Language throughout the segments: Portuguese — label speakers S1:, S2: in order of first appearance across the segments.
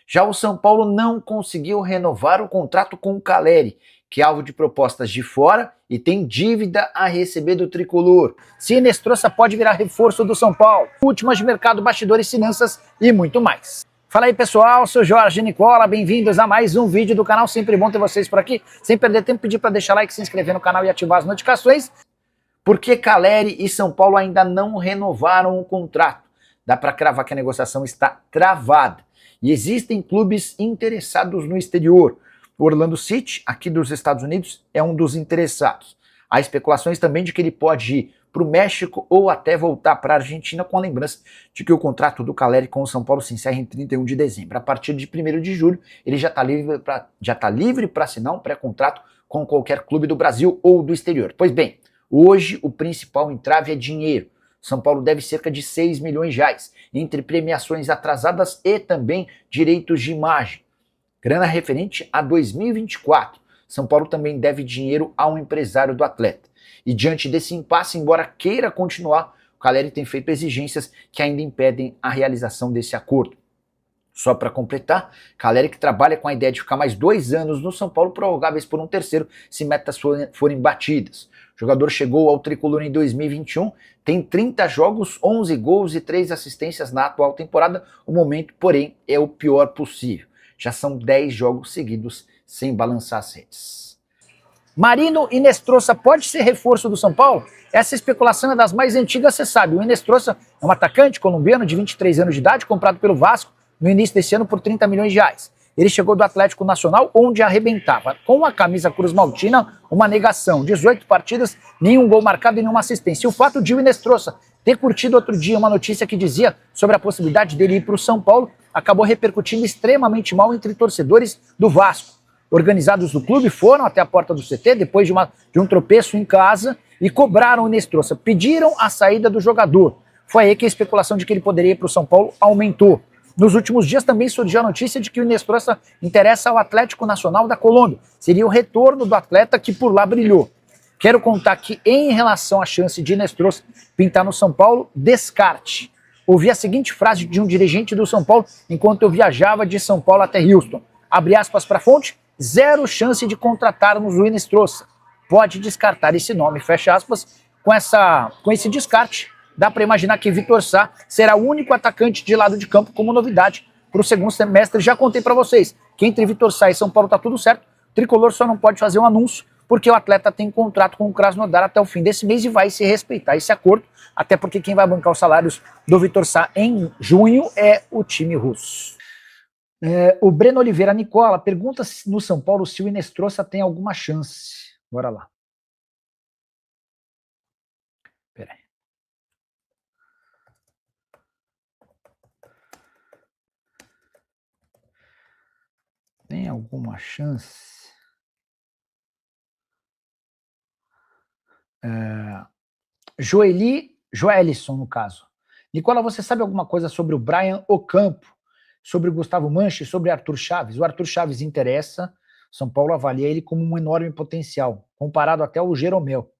S1: Já o São Paulo não conseguiu renovar o contrato com o Caleri, que é alvo de propostas de fora e tem dívida a receber do tricolor. Se Inestrosa pode virar reforço do São Paulo. Últimas de mercado, bastidores, finanças e muito mais. Fala aí pessoal, sou Jorge Nicola, bem-vindos a mais um vídeo do canal, sempre bom ter vocês por aqui. Sem perder tempo, pedir para deixar like, se inscrever no canal e ativar as notificações, porque Caleri e São Paulo ainda não renovaram o contrato. Dá para cravar que a negociação está travada. E existem clubes interessados no exterior. O Orlando City, aqui dos Estados Unidos, é um dos interessados. Há especulações também de que ele pode ir para o México ou até voltar para a Argentina, com a lembrança de que o contrato do Caleri com o São Paulo se encerra em 31 de dezembro. A partir de 1º de julho, ele já está livre para assinar um pré-contrato com qualquer clube do Brasil ou do exterior. Pois bem, hoje o principal entrave é dinheiro. São Paulo deve cerca de 6 milhões de reais, entre premiações atrasadas e também direitos de imagem. Grana referente a 2024. São Paulo também deve dinheiro a um empresário do atleta. E diante desse impasse, embora queira continuar, o Caleri tem feito exigências que ainda impedem a realização desse acordo. Só para completar, Caleri que trabalha com a ideia de ficar mais 2 anos no São Paulo, prorrogáveis por um terceiro, se metas forem batidas. O jogador chegou ao tricolor em 2021, tem 30 jogos, 11 gols e 3 assistências na atual temporada. O momento, porém, é o pior possível. Já são 10 jogos seguidos sem balançar as redes. Marino Inestrosa pode ser reforço do São Paulo? Essa especulação é das mais antigas, você sabe. O Inestrosa é um atacante colombiano de 23 anos de idade, comprado pelo Vasco no início desse ano por 30 milhões de reais. Ele chegou do Atlético Nacional, onde arrebentava. Com a camisa Cruz Maltina, uma negação. 18 partidas, nenhum gol marcado e nenhuma assistência. E o fato de o Inestrosa ter curtido outro dia uma notícia que dizia sobre a possibilidade dele ir para o São Paulo, acabou repercutindo extremamente mal entre torcedores do Vasco. Organizados do clube foram até a porta do CT, depois de um tropeço em casa, e cobraram o Inestrosa. Pediram a saída do jogador. Foi aí que a especulação de que ele poderia ir para o São Paulo aumentou. Nos últimos dias também surgiu a notícia de que o Inestrosa interessa ao Atlético Nacional da Colômbia. Seria o retorno do atleta que por lá brilhou. Quero contar que, em relação à chance de Inestrosa pintar no São Paulo, descarte. Ouvi a seguinte frase de um dirigente do São Paulo enquanto eu viajava de São Paulo até Houston. Abre aspas para a fonte, 0 chance de contratarmos o Inestrosa. Pode descartar esse nome, fecha aspas. Com esse descarte, dá para imaginar que Vitor Sá será o único atacante de lado de campo como novidade para o segundo semestre. Já contei para vocês que entre Vitor Sá e São Paulo está tudo certo. O Tricolor só não pode fazer um anúncio porque o atleta tem contrato com o Krasnodar até o fim desse mês e vai se respeitar esse acordo, até porque quem vai bancar os salários do Vitor Sá em junho é o time russo. O Breno Oliveira Nicola pergunta no São Paulo se o Inestrosa tem alguma chance. Bora lá. Pera aí. Tem alguma chance? Joelisson, no caso. Nicola, você sabe alguma coisa sobre o Brian Ocampo, sobre o Gustavo Manche, sobre Arthur Chaves? O Arthur Chaves interessa, São Paulo avalia ele como um enorme potencial, comparado até ao Jeromel.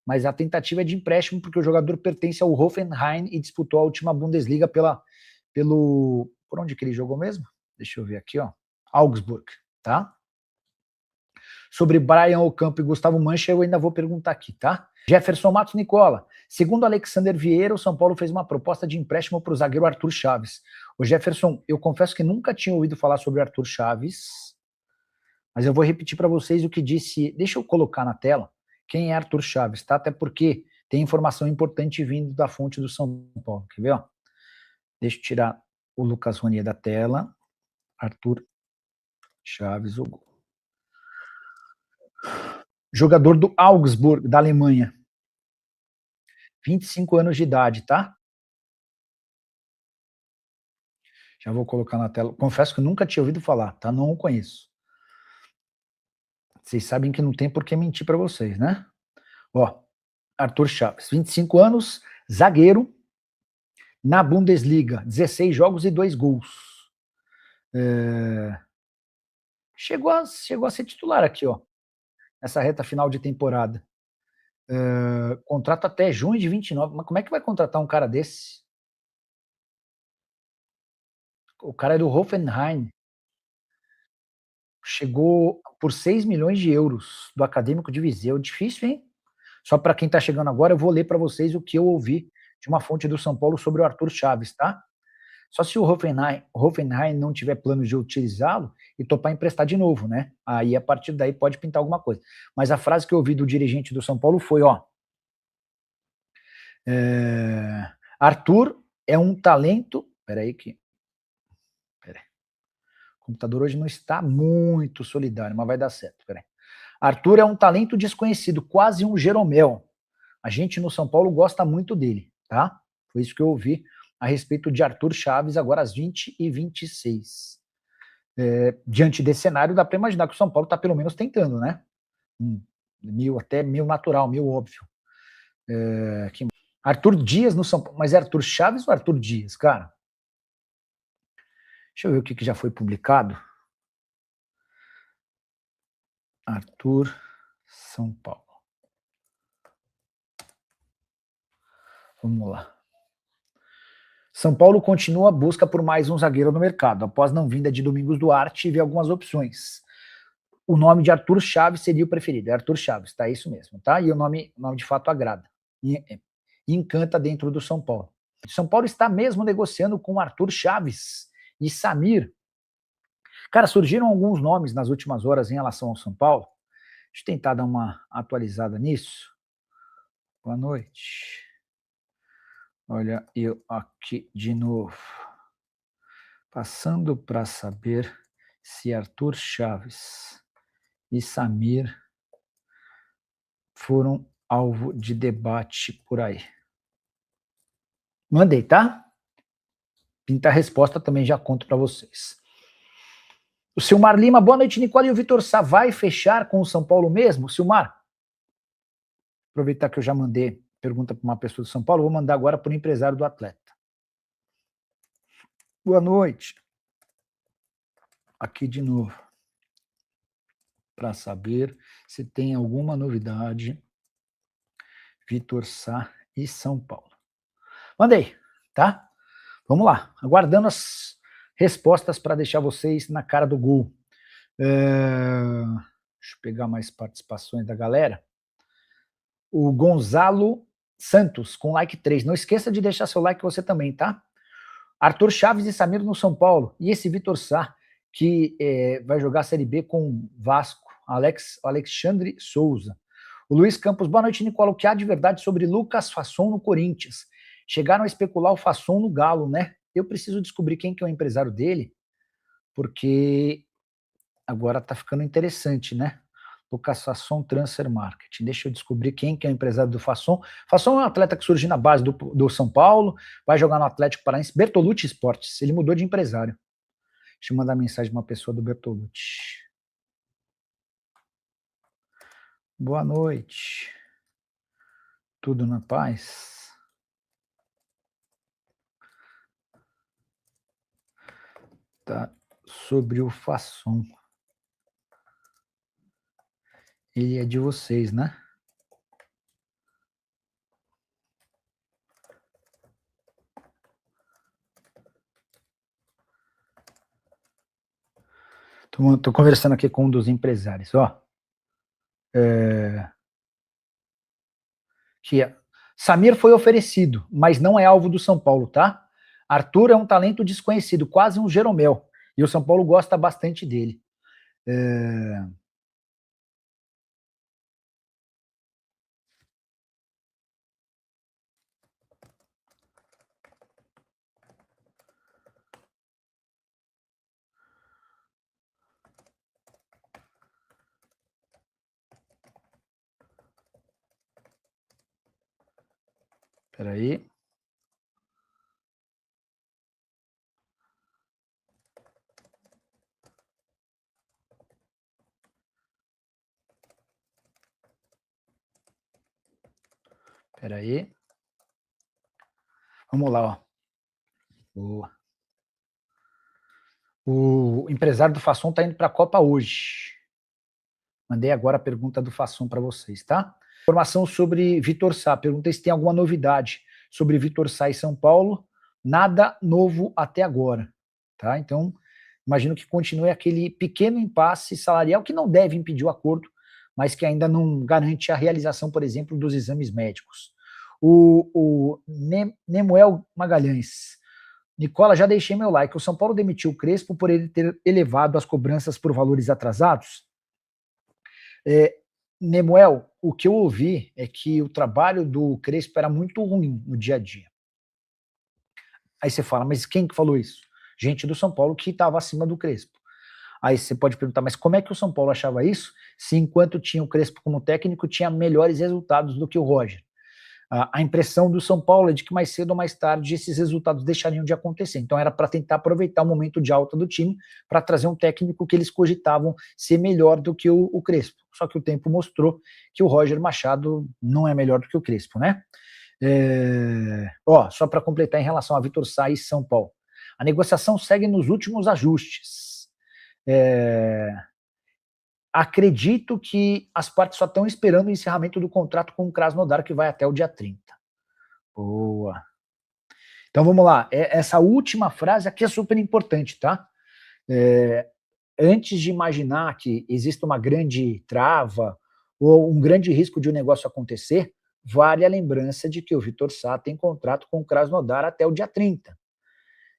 S1: Mas a tentativa é de empréstimo porque o jogador pertence ao Hoffenheim e disputou a última Bundesliga pelo... Por onde que ele jogou mesmo? Deixa eu ver aqui, ó. Augsburg, tá? Sobre Brian Ocampo e Gustavo Mancha, eu ainda vou perguntar aqui, tá? Jefferson Matos Nicola. Segundo Alexander Vieira, o São Paulo fez uma proposta de empréstimo para o zagueiro Arthur Chaves. O Jefferson, eu confesso que nunca tinha ouvido falar sobre Arthur Chaves, mas eu vou repetir para vocês o que disse. Deixa eu colocar na tela quem é Arthur Chaves, tá? Até porque tem informação importante vindo da fonte do São Paulo. Quer ver, ó? Deixa eu tirar o Lucas Ronier da tela. Arthur Chaves, o gol. Jogador do Augsburg, da Alemanha. 25 anos de idade, tá? Já vou colocar na tela. Confesso que nunca tinha ouvido falar, tá? Não o conheço. Vocês sabem que não tem por que mentir para vocês, né? Ó, Arthur Chaves, 25 anos, zagueiro, na Bundesliga, 16 jogos e 2 gols. Chegou a ser titular aqui, ó, nessa reta final de temporada. Contrato até junho de 29. Mas como é que vai contratar um cara desse? O cara é do Hoffenheim. chegou por 6 milhões de euros do Acadêmico de Viseu. Difícil, hein? Só para quem está chegando agora, eu vou ler para vocês o que eu ouvi de uma fonte do São Paulo sobre o Arthur Chaves, tá? Só se o Hoffenheim não tiver planos de utilizá-lo e topar emprestar de novo, né? Aí, a partir daí, pode pintar alguma coisa. Mas a frase que eu ouvi do dirigente do São Paulo foi, ó, Arthur é um talento... Peraí que... O computador hoje não está muito solidário, mas vai dar certo, peraí. Arthur é um talento desconhecido, quase um Jeromel. A gente no São Paulo gosta muito dele, tá? Foi isso que eu ouvi a respeito de Arthur Chaves, agora às 20h26. Diante desse cenário, dá para imaginar que o São Paulo está pelo menos tentando, né? Até meio natural, meio óbvio. Arthur Dias no São Paulo. Mas é Arthur Chaves ou Arthur Dias, cara? Deixa eu ver o que já foi publicado. Arthur, São Paulo. Vamos lá. São Paulo continua a busca por mais um zagueiro no mercado. Após não vinda de Domingos Duarte, tive algumas opções. O nome de Arthur Chaves seria o preferido. É Arthur Chaves, tá? Isso mesmo, tá? E o nome de fato agrada. E encanta dentro do São Paulo. São Paulo está mesmo negociando com Arthur Chaves e Samir. Cara, surgiram alguns nomes nas últimas horas em relação ao São Paulo. Deixa eu tentar dar uma atualizada nisso. Boa noite. Olha, eu aqui de novo. Passando para saber se Arthur Chaves e Samir foram alvo de debate por aí. Mandei, tá? Pinta a resposta também já conto para vocês. O Silmar Lima, boa noite, Nicole. E o Vitor Sá vai fechar com o São Paulo mesmo? Silmar, aproveitar que eu já mandei pergunta para uma pessoa do São Paulo, vou mandar agora para o empresário do atleta. Boa noite. Aqui de novo. Para saber se tem alguma novidade. Vitor Sá e São Paulo. Mandei, tá? Vamos lá. Aguardando as respostas para deixar vocês na cara do gol. Deixa eu pegar mais participações da galera. O Gonzalo Santos, com like 3. Não esqueça de deixar seu like você também, tá? Arthur Chaves e Samir no São Paulo. E esse Vitor Sá, que vai jogar a Série B com Vasco. Alexandre Souza. O Luiz Campos, boa noite, Nicola. O que há de verdade sobre Lucas Fasson no Corinthians? Chegaram a especular o Fasson no Galo, né? Eu preciso descobrir quem que é o empresário dele, porque agora tá ficando interessante, né? Lucas Fasson Transfer Marketing. Deixa eu descobrir quem que é o empresário do Fasson. Fasson é um atleta que surgiu na base do São Paulo, vai jogar no Atlético Paranaense, Bertolucci Esportes. Ele mudou de empresário. Deixa eu mandar mensagem de uma pessoa do Bertolucci. Boa noite. Tudo na paz? Tá. Sobre o Fasson. Ele é de vocês, né? Tô conversando aqui com um dos empresários, ó. Samir foi oferecido, mas não é alvo do São Paulo, tá? Arthur é um talento desconhecido, quase um Jeromel. E o São Paulo gosta bastante dele. Espera aí. Espera aí. Vamos lá, ó. Boa. O empresário do Fasson tá indo para a Copa hoje. Mandei agora a pergunta do Fasson para vocês, tá? Informação sobre Vitor Sá. Perguntei se tem alguma novidade sobre Vitor Sá e São Paulo. Nada novo até agora, tá? Então, imagino que continue aquele pequeno impasse salarial que não deve impedir o acordo, mas que ainda não garante a realização, por exemplo, dos exames médicos. Nemuel Magalhães. Nicola, já deixei meu like. O São Paulo demitiu o Crespo por ele ter elevado as cobranças por valores atrasados? Nemuel, o que eu ouvi é que o trabalho do Crespo era muito ruim no dia a dia. Aí você fala, mas quem que falou isso? Gente do São Paulo que estava acima do Crespo. Aí você pode perguntar, mas como é que o São Paulo achava isso, se enquanto tinha o Crespo como técnico, tinha melhores resultados do que o Roger? A impressão do São Paulo é de que mais cedo ou mais tarde esses resultados deixariam de acontecer. Então era para tentar aproveitar o momento de alta do time para trazer um técnico que eles cogitavam ser melhor do que o Crespo. Só que o tempo mostrou que o Roger Machado não é melhor do que o Crespo, né? Só para completar em relação a Vitor Sá e São Paulo. A negociação segue nos últimos ajustes. Acredito que as partes só estão esperando o encerramento do contrato com o Krasnodar, que vai até o dia 30. Boa. Então vamos lá. Essa última frase aqui é super importante, tá? Antes de imaginar que existe uma grande trava ou um grande risco de um negócio acontecer, vale a lembrança de que o Vitor Sá tem contrato com o Krasnodar até o dia 30.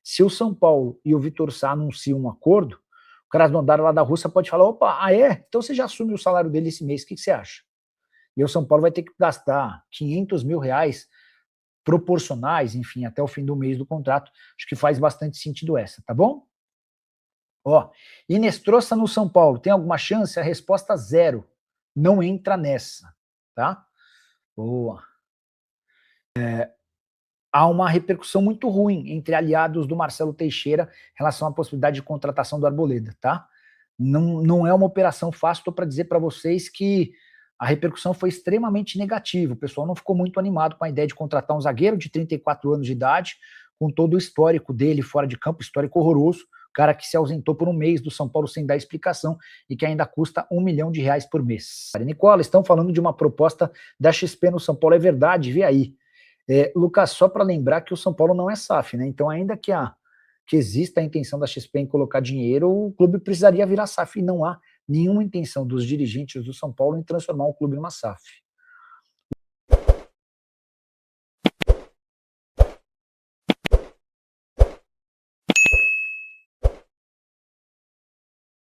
S1: Se o São Paulo e o Vitor Sá anunciam um acordo, o Krasnodar lá da Rússia pode falar, opa, então você já assume o salário dele esse mês, o que você acha? E o São Paulo vai ter que gastar 500 mil reais proporcionais, enfim, até o fim do mês do contrato. Acho que faz bastante sentido essa, tá bom? Inestrosa no São Paulo, tem alguma chance? A resposta 0. Não entra nessa, tá? Boa. Há uma repercussão muito ruim entre aliados do Marcelo Teixeira em relação à possibilidade de contratação do Arboleda, tá? Não é uma operação fácil, estou para dizer para vocês que a repercussão foi extremamente negativa, o pessoal não ficou muito animado com a ideia de contratar um zagueiro de 34 anos de idade, com todo o histórico dele fora de campo, histórico horroroso, cara que se ausentou por um mês do São Paulo sem dar explicação e que ainda custa R$1 milhão por mês. Nicola, estão falando de uma proposta da XP no São Paulo, é verdade, vê aí. Lucas, só para lembrar que o São Paulo não é SAF, né? Então, ainda que exista a intenção da XP em colocar dinheiro, o clube precisaria virar SAF e não há nenhuma intenção dos dirigentes do São Paulo em transformar o clube numa SAF.